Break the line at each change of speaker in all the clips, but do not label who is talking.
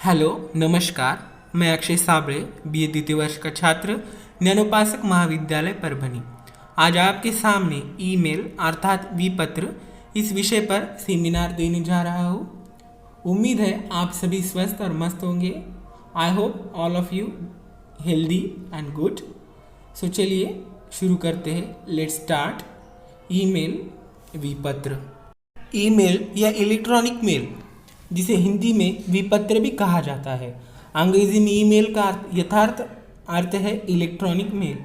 Hello, नमस्कार। मैं Akshay Sable, BA द्वितीय वर्ष का छात्र, ज्ञानोपासक महाविद्यालय परभनी। आज आपके सामने ईमेल अर्थात विपत्र इस विषय पर सेमिनार देने जा रहा हूँ। उम्मीद है आप सभी स्वस्थ और मस्त होंगे। I hope all of you healthy and good. सो चलिए शुरू करते हैं। Let's start. ईमेल विपत्र। ईमेल या इलेक्ट्रॉनिक मेल, जिसे हिंदी में विपत्र भी कहा जाता है। अंग्रेजी में ईमेल का यथार्थ अर्थ है इलेक्ट्रॉनिक मेल।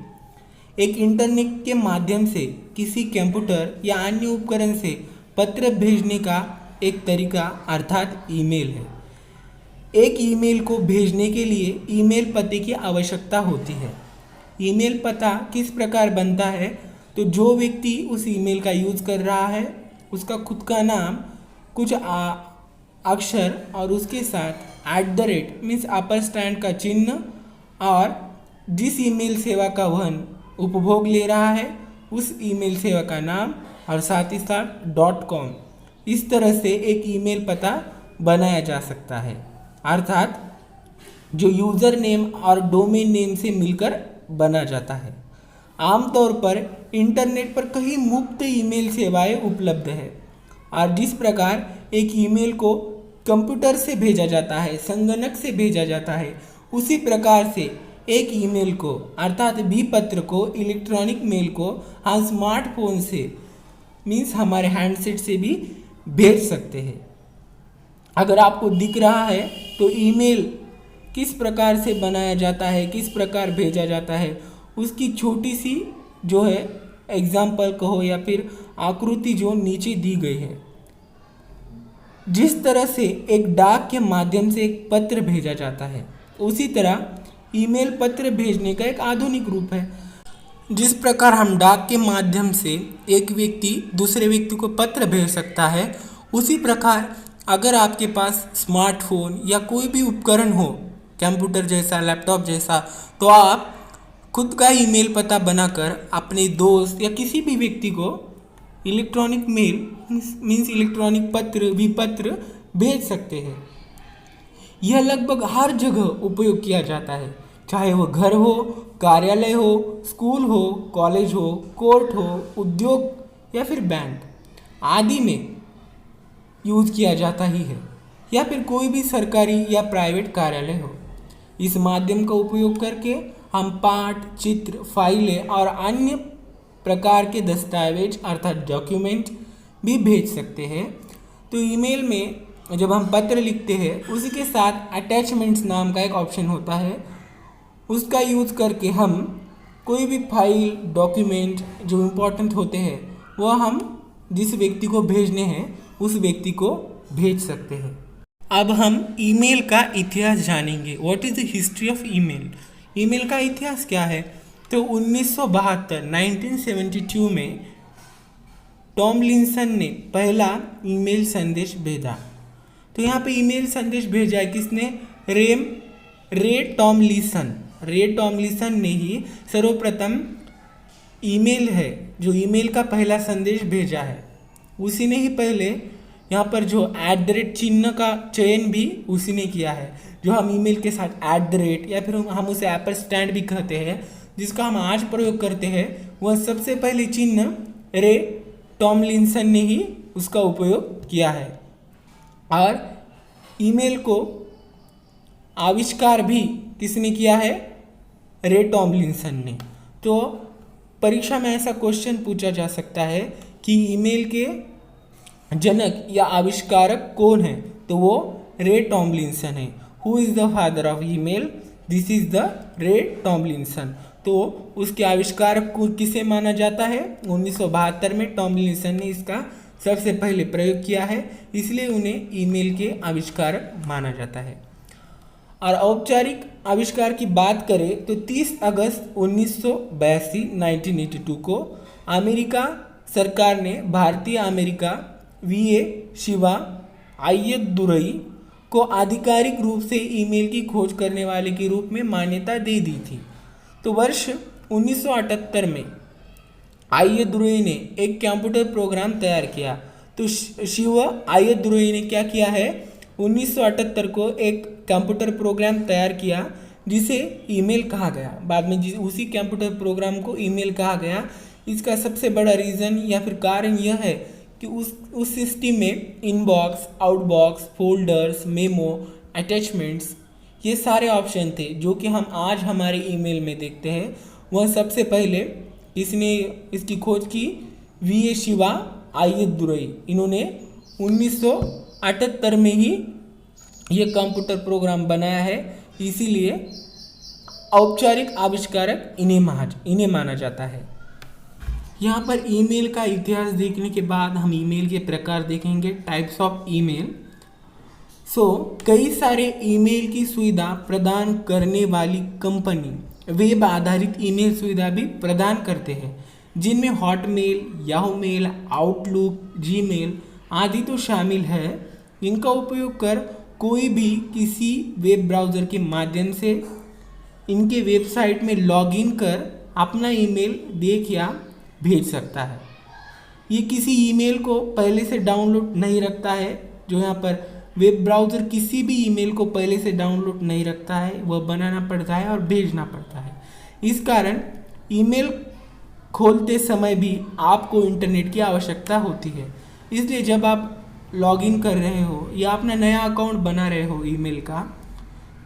एक इंटरनेट के माध्यम से किसी कंप्यूटर या अन्य उपकरण से पत्र भेजने का एक तरीका अर्थात ईमेल है। एक ईमेल को भेजने के लिए ईमेल पते की आवश्यकता होती है। ईमेल पता किस प्रकार बनता है, तो जो व्यक्ति उस ईमेल का यूज़ कर रहा है उसका खुद का नाम, कुछ अक्षर और उसके साथ @ मीन्स अपर स्टैंड का चिन्ह और जिस ईमेल सेवा का वह उपभोग ले रहा है उस ईमेल सेवा का नाम और साथ ही साथ .com। इस तरह से एक ईमेल पता बनाया जा सकता है, अर्थात जो यूज़र नेम और डोमेन नेम से मिलकर बना जाता है। आमतौर पर इंटरनेट पर कई मुफ्त ईमेल सेवाएं उपलब्ध है और जिस प्रकार एक ईमेल को कंप्यूटर से भेजा जाता है, संगणक से भेजा जाता है, उसी प्रकार से एक ईमेल को अर्थात विपत्र को, इलेक्ट्रॉनिक मेल को हम स्मार्टफोन से मीन्स हमारे हैंडसेट से भी भेज सकते हैं। अगर आपको दिख रहा है तो ईमेल किस प्रकार से बनाया जाता है, किस प्रकार भेजा जाता है, उसकी छोटी सी जो है एग्जाम्पल कहो या फिर आकृति जो नीचे दी गई है। जिस तरह से एक डाक के माध्यम से एक पत्र भेजा जाता है, उसी तरह ईमेल पत्र भेजने का एक आधुनिक रूप है। जिस प्रकार हम डाक के माध्यम से एक व्यक्ति दूसरे व्यक्ति को पत्र भेज सकता है, उसी प्रकार अगर आपके पास स्मार्टफोन या कोई भी उपकरण हो, कंप्यूटर जैसा, लैपटॉप जैसा, तो आप खुद का ईमेल पता बनाकर अपने दोस्त या किसी भी व्यक्ति को इलेक्ट्रॉनिक मेल मीन्स इलेक्ट्रॉनिक पत्र, विपत्र भेज सकते हैं। यह लगभग हर जगह उपयोग किया जाता है, चाहे वो घर हो, कार्यालय हो, स्कूल हो, कॉलेज हो, कोर्ट हो, उद्योग या फिर बैंक आदि में यूज किया जाता ही है, या फिर कोई भी सरकारी या प्राइवेट कार्यालय हो। इस माध्यम का उपयोग करके हम पाठ, चित्र, फाइलें और अन्य प्रकार के दस्तावेज अर्थात डॉक्यूमेंट भी भेज सकते हैं। तो ईमेल में जब हम पत्र लिखते हैं, उसी के साथ अटैचमेंट्स नाम का एक ऑप्शन होता है, उसका यूज़ करके हम कोई भी फाइल, डॉक्यूमेंट जो इम्पोर्टेंट होते हैं वह हम जिस व्यक्ति को भेजने हैं उस व्यक्ति को भेज सकते हैं। अब हम ईमेल का इतिहास जानेंगे। What is the history of email? Email का इतिहास क्या है? तो 1972 में टॉमलिंसन ने पहला ईमेल संदेश भेजा। तो यहाँ पे ईमेल संदेश भेजा है किसने? रे टॉमलिंसन ने ही सर्वप्रथम ईमेल है जो ईमेल का पहला संदेश भेजा है। उसी ने ही पहले यहाँ पर जो @ चिन्ह का चयन भी उसी ने किया है, जो हम ईमेल के साथ @ या फिर हम उसे एपर स्टैंड भी कहते हैं, जिसका हम आज प्रयोग करते हैं, वह सबसे पहले चिन्ह रे टॉमलिंसन ने ही उसका उपयोग किया है। और ईमेल को आविष्कार भी किसने किया है? रे टॉमलिंसन ने। तो परीक्षा में ऐसा क्वेश्चन पूछा जा सकता है कि ईमेल के जनक या आविष्कारक कौन है? तो वो रे टॉमलिंसन है। Who is the father of email? This is the रे टॉमलिंसन। तो उसके आविष्कारक को किसे माना जाता है? 1972 में टॉमलिंसन ने इसका सबसे पहले प्रयोग किया है, इसलिए उन्हें ईमेल के आविष्कारक माना जाता है। और औपचारिक आविष्कार की बात करें तो 30 अगस्त 1982 को अमेरिका सरकार ने भारतीय अमेरिका VA शिवा अय्यदुरई को आधिकारिक रूप से ईमेल की खोज करने वाले के रूप में मान्यता दे दी थी। तो वर्ष 1978 में अय्यदुरई ने एक कंप्यूटर प्रोग्राम तैयार किया। तो शिवा अय्यदुरई ने क्या किया है? 1978 को एक कंप्यूटर प्रोग्राम तैयार किया जिसे ईमेल कहा गया। बाद में उसी कंप्यूटर प्रोग्राम को ईमेल कहा गया। इसका सबसे बड़ा रीज़न या फिर कारण यह है कि उस सिस्टम में inbox, outbox, folders, memo, attachments, ये सारे ऑप्शन थे जो कि हम आज हमारे ईमेल में देखते हैं। वह सबसे पहले इसने इसकी खोज की वी शिवा आय्यदुरई। इन्होंने 1978 में ही ये कंप्यूटर प्रोग्राम बनाया है, इसीलिए औपचारिक आविष्कारक इन्हें माना जाता है। यहाँ पर ईमेल का इतिहास देखने के बाद हम ईमेल के प्रकार देखेंगे, टाइप्स ऑफ ईमेल। कई सारे ईमेल की सुविधा प्रदान करने वाली कंपनी वेब आधारित ईमेल सुविधा भी प्रदान करते हैं, जिनमें Hotmail, Yahoo mail, Outlook, Gmail आदि तो शामिल है। इनका उपयोग कर कोई भी किसी वेब ब्राउज़र के माध्यम से इनके वेबसाइट में लॉगिन कर अपना ईमेल देख या भेज सकता है। ये किसी ईमेल को पहले से डाउनलोड नहीं रखता है। जो यहाँ पर वेब ब्राउज़र किसी भी ईमेल को पहले से डाउनलोड नहीं रखता है, वह बनाना पड़ता है और भेजना पड़ता है। इस कारण ईमेल खोलते समय भी आपको इंटरनेट की आवश्यकता होती है। इसलिए जब आप लॉगिन कर रहे हो या अपना नया अकाउंट बना रहे हो ईमेल का,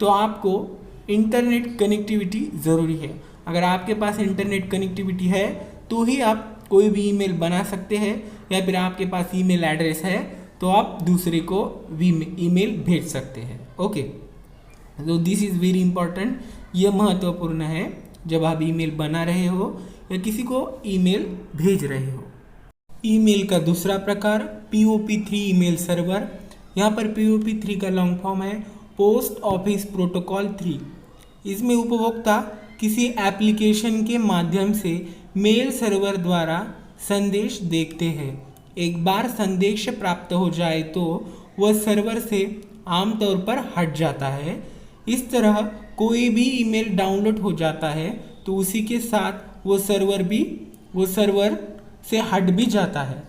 तो आपको इंटरनेट कनेक्टिविटी ज़रूरी है। अगर आपके पास इंटरनेट कनेक्टिविटी है तो ही आप कोई भी ईमेल बना सकते हैं, या फिर आपके पास ईमेल एड्रेस है तो आप दूसरे को भी ईमेल भेज सकते हैं। ओके, तो दिस इज़ वेरी इंपॉर्टेंट। यह महत्वपूर्ण है जब आप ईमेल बना रहे हो या किसी को ईमेल भेज रहे हो। ईमेल का दूसरा प्रकार POP3 ईमेल सर्वर। यहाँ पर POP3 का लॉन्ग फॉर्म है पोस्ट ऑफिस प्रोटोकॉल 3। इसमें उपभोक्ता किसी एप्लीकेशन के माध्यम से मेल सर्वर द्वारा संदेश देखते हैं। एक बार संदेश प्राप्त हो जाए तो वह सर्वर से आमतौर पर हट जाता है। इस तरह कोई भी ईमेल डाउनलोड हो जाता है तो उसी के साथ वो सर्वर से हट भी जाता है।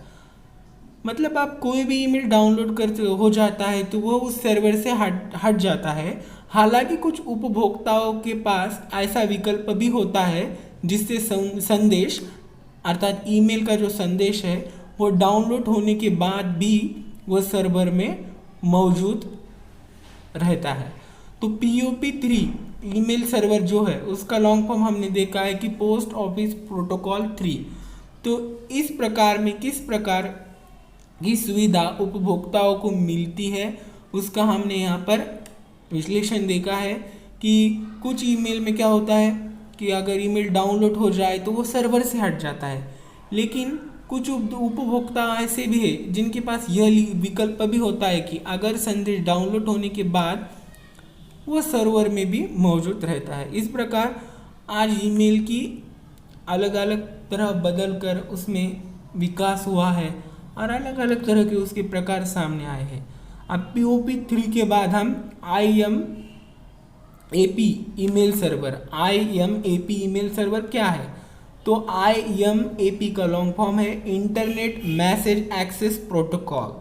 मतलब आप कोई भी ईमेल डाउनलोड करते हो जाता है तो वो उस सर्वर से हट जाता है। हालांकि कुछ उपभोक्ताओं के पास ऐसा विकल्प भी होता है जिससे संदेश अर्थात ईमेल का जो संदेश है वो डाउनलोड होने के बाद भी वो सर्वर में मौजूद रहता है। तो POP3 ईमेल सर्वर जो है उसका लॉन्ग फॉर्म हमने देखा है कि पोस्ट ऑफिस प्रोटोकॉल 3। तो इस प्रकार में किस प्रकार की सुविधा उपभोक्ताओं को मिलती है उसका हमने यहाँ पर विश्लेषण देखा है कि कुछ ईमेल में क्या होता है कि अगर ईमेल डाउनलोड हो जाए तो वो सर्वर से हट जाता है, लेकिन कुछ उपभोक्ता ऐसे भी है जिनके पास यह विकल्प भी होता है कि अगर संदेश डाउनलोड होने के बाद वो सर्वर में भी मौजूद रहता है। इस प्रकार आज ईमेल की अलग अलग तरह बदल कर उसमें विकास हुआ है और अलग अलग तरह के उसके प्रकार सामने आए हैं। अब POP3 के बाद हम IMAP email server. IMAP email server क्या है? तो IMAP का लॉन्ग फॉर्म है इंटरनेट मैसेज एक्सेस प्रोटोकॉल।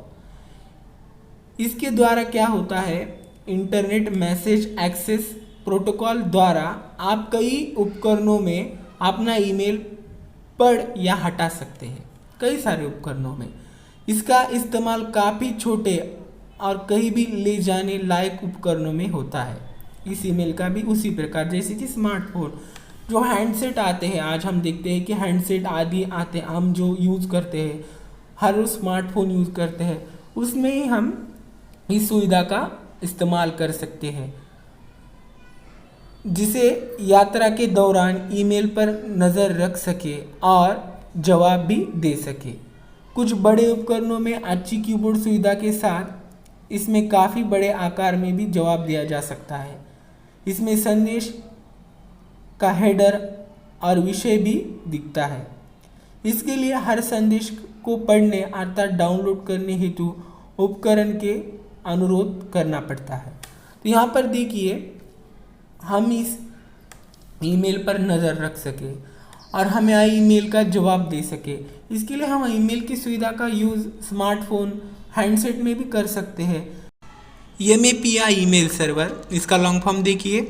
इसके द्वारा क्या होता है, इंटरनेट मैसेज एक्सेस प्रोटोकॉल द्वारा आप कई उपकरणों में अपना ईमेल पढ़ या हटा सकते हैं। कई सारे उपकरणों में इसका इस्तेमाल काफ़ी छोटे और कहीं भी ले जाने लायक उपकरणों में होता है। इस ईमेल का भी उसी प्रकार, जैसे कि स्मार्टफोन, जो हैंडसेट आते हैं, आज हम देखते हैं कि हैंडसेट आदि आते हैं, हम जो यूज़ करते हैं, हर स्मार्टफोन यूज़ करते हैं, उसमें ही हम इस सुविधा का इस्तेमाल कर सकते हैं, जिसे यात्रा के दौरान ईमेल पर नज़र रख सके और जवाब भी दे सके। कुछ बड़े उपकरणों में अच्छी कीबोर्ड सुविधा के साथ इसमें काफ़ी बड़े आकार में भी जवाब दिया जा सकता है। इसमें संदेश का हेडर और विषय भी दिखता है। इसके लिए हर संदेश को पढ़ने अर्थात डाउनलोड करने हेतु उपकरण के अनुरोध करना पड़ता है। तो यहाँ पर देखिए, हम इस ईमेल पर नज़र रख सके और हमें आई ईमेल का जवाब दे सके, इसके लिए हम ईमेल की सुविधा का यूज़ स्मार्टफोन, हैंडसेट में भी कर सकते हैं। MAPI ईमेल सर्वर, इसका लॉन्ग फॉर्म देखिए,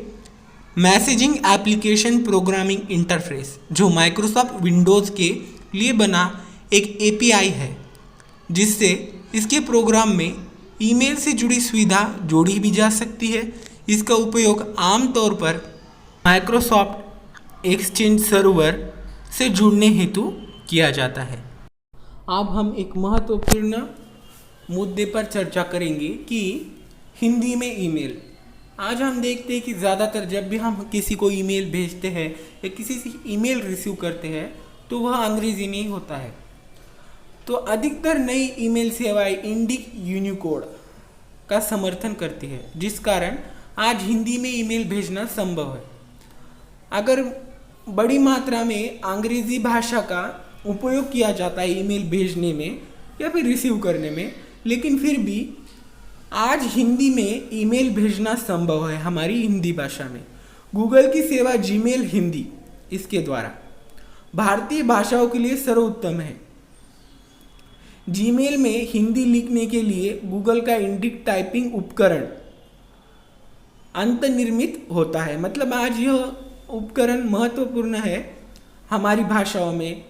मैसेजिंग एप्लीकेशन प्रोग्रामिंग इंटरफेस, जो माइक्रोसॉफ्ट विंडोज़ के लिए बना एक API है, जिससे इसके प्रोग्राम में ईमेल से जुड़ी सुविधा जोड़ी भी जा सकती है। इसका उपयोग आमतौर पर माइक्रोसॉफ्ट एक्सचेंज सर्वर से जुड़ने हेतु किया जाता है। अब हम एक महत्वपूर्ण मुद्दे पर चर्चा करेंगे कि हिंदी में ईमेल। आज हम देखते हैं कि ज़्यादातर जब भी हम किसी को ईमेल भेजते हैं या किसी से ईमेल रिसीव करते हैं तो वह अंग्रेजी में ही होता है। तो अधिकतर नई ईमेल सेवाएं इंडिक यूनिकोड का समर्थन करती है, जिस कारण आज हिंदी में ईमेल भेजना संभव है। अगर बड़ी मात्रा में अंग्रेजी भाषा का उपयोग किया जाता है ईमेल भेजने में या फिर रिसीव करने में, लेकिन फिर भी आज हिंदी में ईमेल भेजना संभव है हमारी हिंदी भाषा में। गूगल की सेवा जीमेल हिंदी इसके द्वारा भारतीय भाषाओं के लिए सर्वोत्तम है। जीमेल में हिंदी लिखने के लिए गूगल का इंडिक टाइपिंग उपकरण अंतर्निर्मित होता है। मतलब आज यह उपकरण महत्वपूर्ण है हमारी भाषाओं में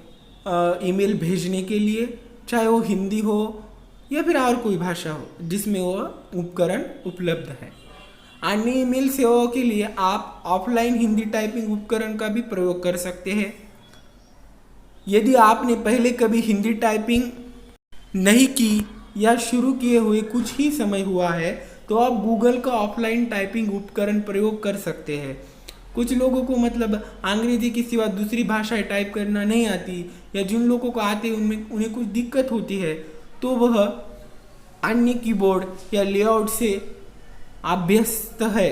ईमेल भेजने के लिए, चाहे वो हिंदी हो या फिर और कोई भाषा हो जिसमें वो उपकरण उपलब्ध है। अन्य ईमेल सेवाओं के लिए आप ऑफलाइन हिंदी टाइपिंग उपकरण का भी प्रयोग कर सकते हैं। यदि आपने पहले कभी हिंदी टाइपिंग नहीं की या शुरू किए हुए कुछ ही समय हुआ है तो आप गूगल का ऑफलाइन टाइपिंग उपकरण प्रयोग कर सकते हैं। कुछ लोगों को मतलब अंग्रेजी के सिवा दूसरी भाषाएं टाइप करना नहीं आती, या जिन लोगों को आते उन्हें कुछ दिक्कत होती है, तो वह अन्य कीबोर्ड या लेआउट से अभ्यस्त है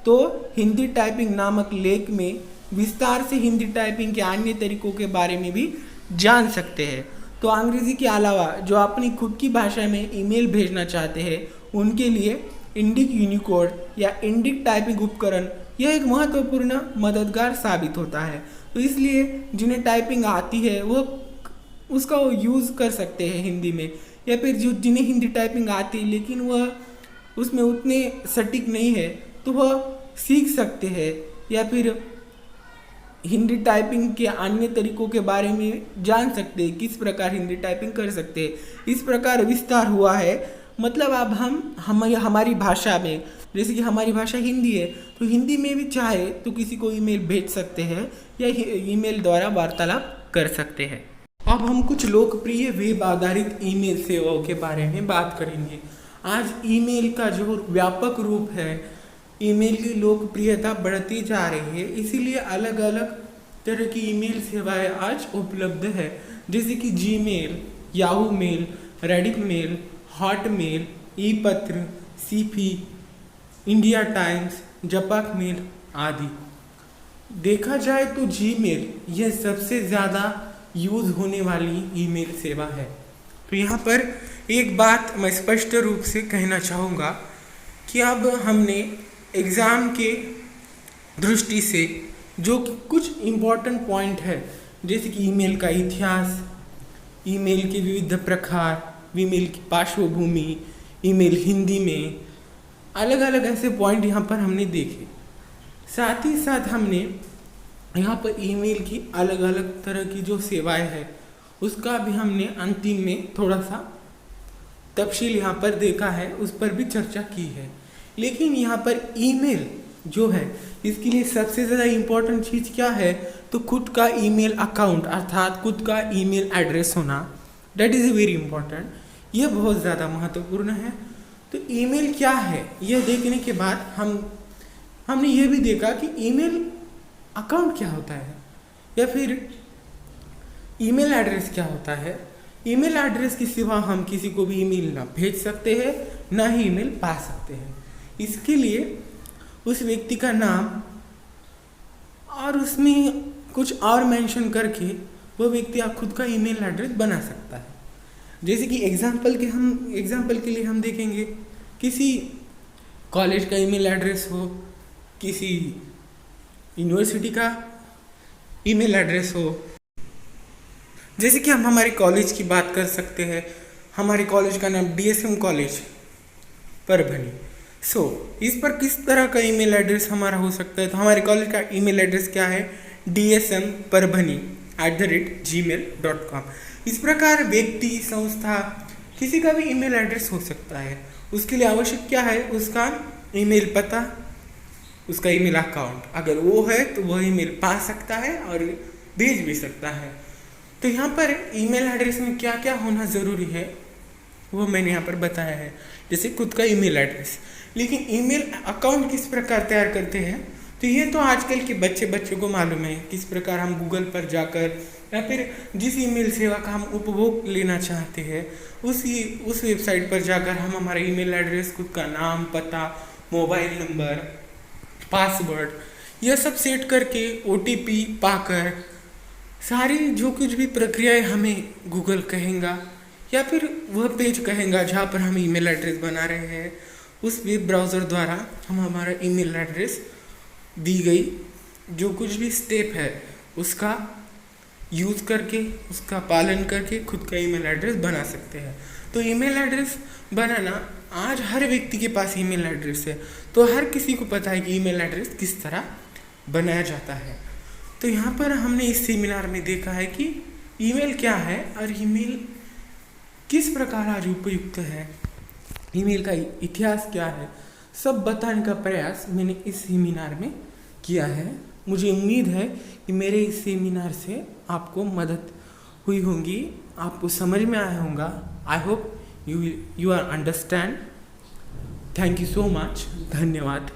तो हिंदी टाइपिंग नामक लेख में विस्तार से हिंदी टाइपिंग के अन्य तरीकों के बारे में भी जान सकते हैं। तो अंग्रेजी के अलावा जो अपनी खुद की भाषा में ईमेल भेजना चाहते हैं उनके लिए इंडिक यूनिकोड या इंडिक टाइपिंग उपकरण यह एक महत्वपूर्ण मददगार साबित होता है। तो इसलिए जिन्हें टाइपिंग आती है वह उसका यूज़ कर सकते हैं हिंदी में, या फिर जो जिन्हें हिंदी टाइपिंग आती है लेकिन वह उसमें उतने सटीक नहीं है तो वह सीख सकते हैं, या फिर हिंदी टाइपिंग के अन्य तरीकों के बारे में जान सकते हैं, किस प्रकार हिंदी टाइपिंग कर सकते हैं। इस प्रकार विस्तार हुआ है। मतलब अब हमारी भाषा में, जैसे कि हमारी भाषा हिंदी है तो हिंदी में भी चाहे तो किसी को ईमेल भेज सकते हैं या ईमेल द्वारा वार्तालाप कर सकते हैं। अब हम कुछ लोकप्रिय वेब आधारित ईमेल सेवाओं के बारे में बात करेंगे। आज ईमेल का जो व्यापक रूप है, ईमेल की लोकप्रियता बढ़ती जा रही है, इसीलिए अलग अलग तरह की ईमेल सेवाएं आज उपलब्ध है, जैसे कि Gmail, Yahoo mail, Rediff mail, Hotmail, ई पत्र, सीपी, इंडिया टाइम्स, जपाक मेल आदि। देखा जाए तो जीमेल यह सबसे ज़्यादा यूज़ होने वाली ईमेल सेवा है। तो यहाँ पर एक बात मैं स्पष्ट रूप से कहना चाहूँगा कि अब हमने एग्ज़ाम के दृष्टि से जो कुछ इम्पोर्टेंट पॉइंट है, जैसे कि ईमेल का इतिहास, ईमेल के विविध प्रकार, ईमेल की पार्श्वभूमि, ईमेल हिंदी में, अलग अलग ऐसे पॉइंट यहाँ पर हमने देखे। साथ ही साथ हमने यहाँ पर ईमेल की अलग अलग तरह की जो सेवाएं हैं उसका भी हमने अंतिम में थोड़ा सा तफसील यहाँ पर देखा है, उस पर भी चर्चा की है। लेकिन यहाँ पर ईमेल जो है इसके लिए सबसे ज़्यादा इम्पोर्टेंट चीज़ क्या है, तो खुद का ईमेल अकाउंट अर्थात खुद का ईमेल एड्रेस होना, डेट इज़ वेरी इम्पोर्टेंट। यह बहुत ज़्यादा महत्वपूर्ण है। तो ईमेल क्या है यह देखने के बाद हमने ये भी देखा कि ईमेल अकाउंट क्या होता है या फिर ईमेल एड्रेस क्या होता है। ईमेल एड्रेस के सिवा हम किसी को भी ईमेल ना भेज सकते हैं ना ही ईमेल पा सकते हैं। इसके लिए उस व्यक्ति का नाम और उसमें कुछ और मेंशन करके वो व्यक्ति आप खुद का ईमेल एड्रेस बना सकता है। जैसे कि एग्जाम्पल के लिए हम देखेंगे, किसी कॉलेज का ईमेल एड्रेस हो, किसी यूनिवर्सिटी का ईमेल एड्रेस हो। जैसे कि हम हमारे कॉलेज की बात कर सकते हैं। हमारे कॉलेज का नाम DSM कॉलेज परभनी। इस पर किस तरह का ईमेल एड्रेस हमारा हो सकता है? तो हमारे कॉलेज का ईमेल एड्रेस क्या है? dsmparbhani@gmail.com। इस प्रकार व्यक्ति, संस्था, किसी का भी ईमेल एड्रेस हो सकता है। उसके लिए आवश्यक क्या है? उसका ईमेल पता, उसका ईमेल अकाउंट, अगर वो है तो वह ईमेल पा सकता है और भेज भी सकता है। तो यहाँ पर ईमेल एड्रेस में क्या क्या होना ज़रूरी है वो मैंने यहाँ पर बताया है, जैसे खुद का ईमेल एड्रेस। लेकिन ईमेल अकाउंट किस प्रकार तैयार करते हैं, तो ये तो आजकल के बच्चों को मालूम है किस प्रकार हम गूगल पर जाकर या फिर जिस ईमेल सेवा का हम उपभोग लेना चाहते हैं उस वेबसाइट पर जाकर हम हमारा ईमेल एड्रेस, खुद का नाम, पता, मोबाइल नंबर, पासवर्ड, यह सब सेट करके OTP पाकर सारी जो कुछ भी प्रक्रियाएं हमें गूगल कहेगा या फिर वह पेज कहेगा जहाँ पर हम ईमेल एड्रेस बना रहे हैं, उस वेब ब्राउज़र द्वारा हम हमारा ईमेल एड्रेस दी गई जो कुछ भी स्टेप है उसका यूज़ करके, उसका पालन करके खुद का ईमेल एड्रेस बना सकते हैं। तो ईमेल एड्रेस बनाना, आज हर व्यक्ति के पास ईमेल एड्रेस है, तो हर किसी को पता है कि ईमेल एड्रेस किस तरह बनाया जाता है। तो यहाँ पर हमने इस सेमिनार में देखा है कि ईमेल क्या है और ईमेल किस प्रकार आज उपयुक्त है, ईमेल का इतिहास क्या है, सब बताने का प्रयास मैंने इस सेमिनार में किया है। मुझे उम्मीद है कि मेरे इस सेमिनार से आपको मदद हुई होगी, आपको समझ में आया होगा। I hope you are understand. Thank you so much. धन्यवाद।